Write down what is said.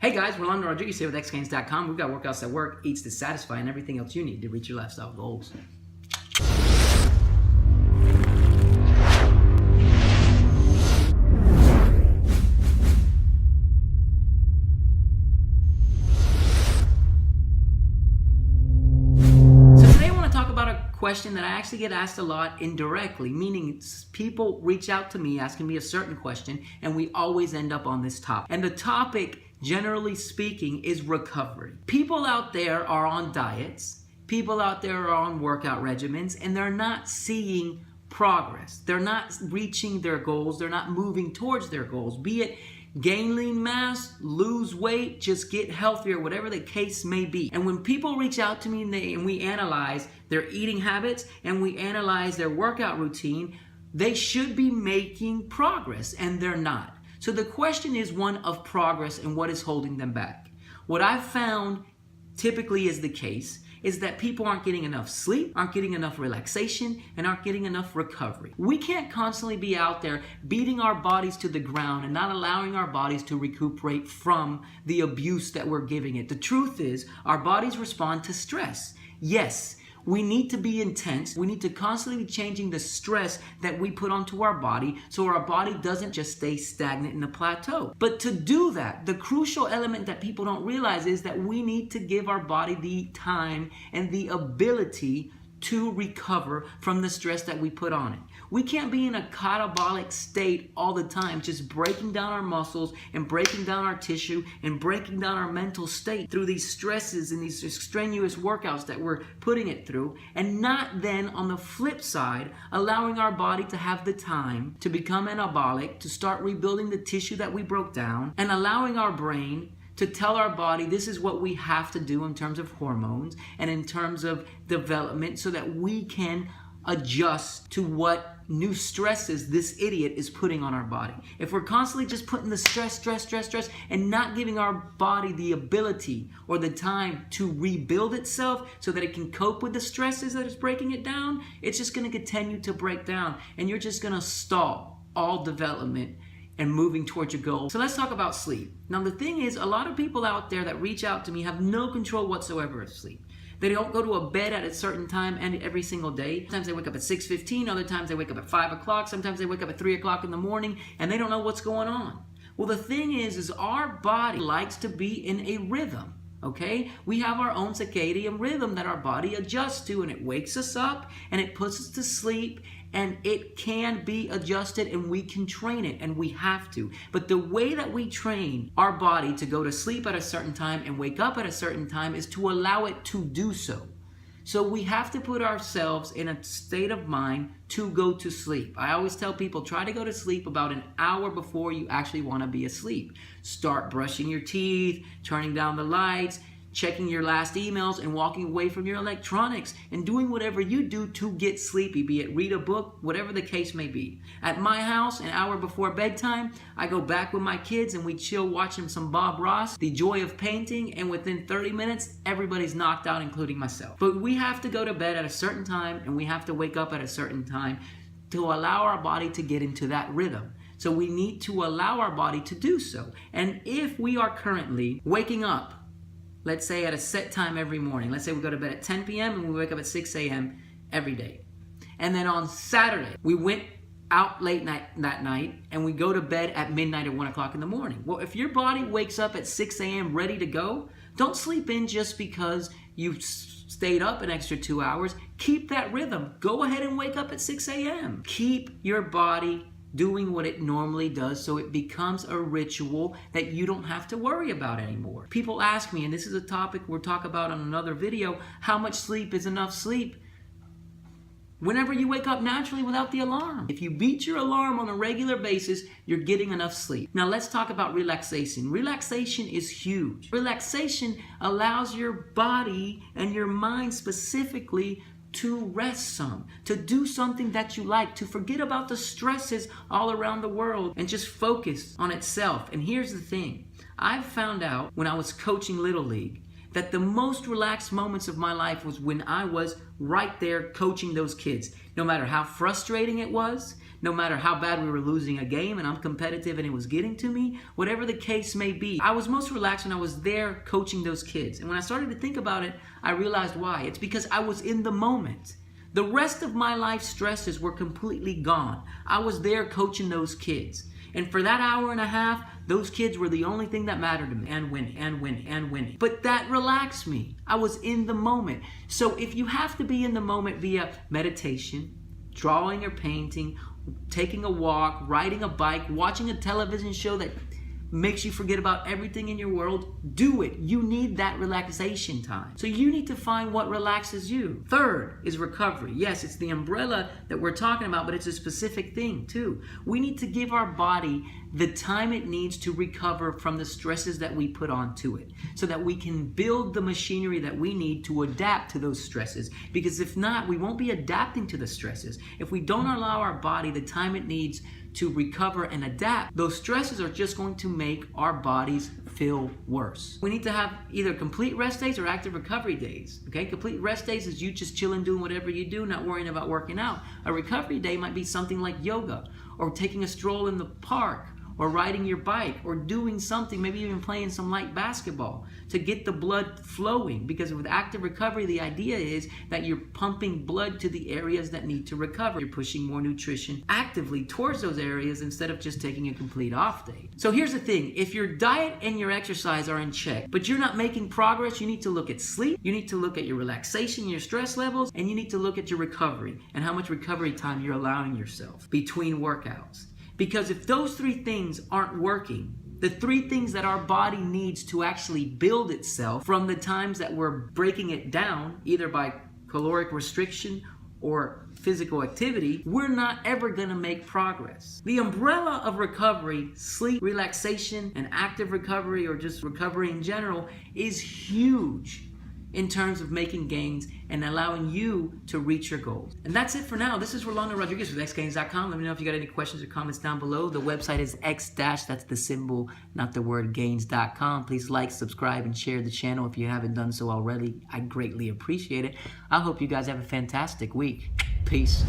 Hey guys, Rolando Rodriguez here with xgains.com. We've got workouts that work, eats to satisfy, and everything else you need to reach your lifestyle goals. Question that I actually get asked a lot indirectly, meaning people reach out to me asking me a certain question, and we always end up on this topic. And the topic, generally speaking, is recovery. People out there are on diets, people out there are on workout regimens, and they're not seeing progress. They're not reaching their goals, they're not moving towards their goals, be it gain lean mass, lose weight, just get healthier, whatever the case may be. And when people reach out to me and we analyze their eating habits and we analyze their workout routine, they should be making progress, and they're not. So the question is one of progress and what is holding them back. What I've found typically is the case is that people aren't getting enough sleep, aren't getting enough relaxation, and aren't getting enough recovery. We can't constantly be out there beating our bodies to the ground and not allowing our bodies to recuperate from the abuse that we're giving it. The truth is, our bodies respond to stress. Yes, we need to be intense. We need to constantly be changing the stress that we put onto our body so our body doesn't just stay stagnant in a plateau. But to do that, the crucial element that people don't realize is that we need to give our body the time and the ability to recover from the stress that we put on it. We can't be in a catabolic state all the time, just breaking down our muscles and breaking down our tissue and breaking down our mental state through these stresses and these strenuous workouts that we're putting it through, and not then on the flip side, allowing our body to have the time to become anabolic, to start rebuilding the tissue that we broke down, and allowing our brain to tell our body this is what we have to do in terms of hormones and in terms of development so that we can adjust to what new stresses this idiot is putting on our body. If we're constantly just putting the stress, and not giving our body the ability or the time to rebuild itself so that it can cope with the stresses that is breaking it down, it's just going to continue to break down, and you're just going to stall all development and moving towards your goal. So let's talk about sleep. Now the thing is, a lot of people out there that reach out to me have no control whatsoever of sleep. They don't go to a bed at a certain time and every single day. Sometimes they wake up at 6:15, other times they wake up at 5 o'clock, sometimes they wake up at 3 o'clock in the morning and they don't know what's going on. Well, the thing is our body likes to be in a rhythm. Okay? We have our own circadian rhythm that our body adjusts to, and it wakes us up and it puts us to sleep, and it can be adjusted and we can train it, and we have to. But the way that we train our body to go to sleep at a certain time and wake up at a certain time is to allow it to do so. So we have to put ourselves in a state of mind to go to sleep. I always tell people, try to go to sleep about an hour before you actually want to be asleep. Start brushing your teeth, turning down the lights, checking your last emails, and walking away from your electronics and doing whatever you do to get sleepy, be it read a book, whatever the case may be. At my house, an hour before bedtime, I go back with my kids and we chill watching some Bob Ross, The Joy of Painting, and within 30 minutes, everybody's knocked out, including myself. But we have to go to bed at a certain time and we have to wake up at a certain time to allow our body to get into that rhythm. So we need to allow our body to do so. And if we are currently waking up, let's say at a set time every morning. Let's say we go to bed at 10 p.m. and we wake up at 6 a.m. every day. And then on Saturday, we went out late that night and we go to bed at midnight or 1 o'clock in the morning. Well, if your body wakes up at 6 a.m. ready to go, don't sleep in just because you stayed up an extra 2 hours. Keep that rhythm. Go ahead and wake up at 6 a.m. Keep your body doing what it normally does so it becomes a ritual that you don't have to worry about anymore. People ask me, and this is a topic we'll talk about on another video, how much sleep is enough sleep? Whenever you wake up naturally without the alarm. If you beat your alarm on a regular basis, you're getting enough sleep. Now let's talk about relaxation. Relaxation is huge. Relaxation allows your body and your mind specifically to rest some, to do something that you like, to forget about the stresses all around the world and just focus on itself. And here's the thing. I've found out when I was coaching Little League that the most relaxed moments of my life was when I was right there coaching those kids. No matter how frustrating it was, no matter how bad we were losing a game and I'm competitive and it was getting to me, whatever the case may be. I was most relaxed when I was there coaching those kids. And when I started to think about it, I realized why. It's because I was in the moment. The rest of my life stresses were completely gone. I was there coaching those kids. And for that hour and a half, those kids were the only thing that mattered to me. And winning. But that relaxed me. I was in the moment. So if you have to be in the moment via meditation, drawing or painting, taking a walk, riding a bike, watching a television show that makes you forget about everything in your world, do it. You need that relaxation time. So you need to find what relaxes you. Third is recovery. Yes, it's the umbrella that we're talking about, but it's a specific thing too. We need to give our body the time it needs to recover from the stresses that we put onto it, so that we can build the machinery that we need to adapt to those stresses. Because if not, we won't be adapting to the stresses. If we don't allow our body the time it needs to recover and adapt, those stresses are just going to make our bodies feel worse. We need to have either complete rest days or active recovery days. Okay, complete rest days is you just chilling, doing whatever you do, not worrying about working out. A recovery day might be something like yoga, or taking a stroll in the park, or riding your bike, or doing something, maybe even playing some light basketball to get the blood flowing. Because with active recovery, the idea is that you're pumping blood to the areas that need to recover. You're pushing more nutrition actively towards those areas instead of just taking a complete off day. So here's the thing, if your diet and your exercise are in check, but you're not making progress, you need to look at sleep, you need to look at your relaxation, your stress levels, and you need to look at your recovery and how much recovery time you're allowing yourself between workouts. Because if those three things aren't working, the three things that our body needs to actually build itself from the times that we're breaking it down, either by caloric restriction or physical activity, we're not ever going to make progress. The umbrella of recovery, sleep, relaxation, and active recovery, or just recovery in general, is huge in terms of making gains and allowing you to reach your goals. And that's it for now. This is Rolando Rodriguez with xgains.com. Let me know if you got any questions or comments down below. The website is x-, that's the symbol, not the word, gains.com. Please like, subscribe, and share the channel if you haven't done so already. I greatly appreciate it. I hope you guys have a fantastic week. Peace.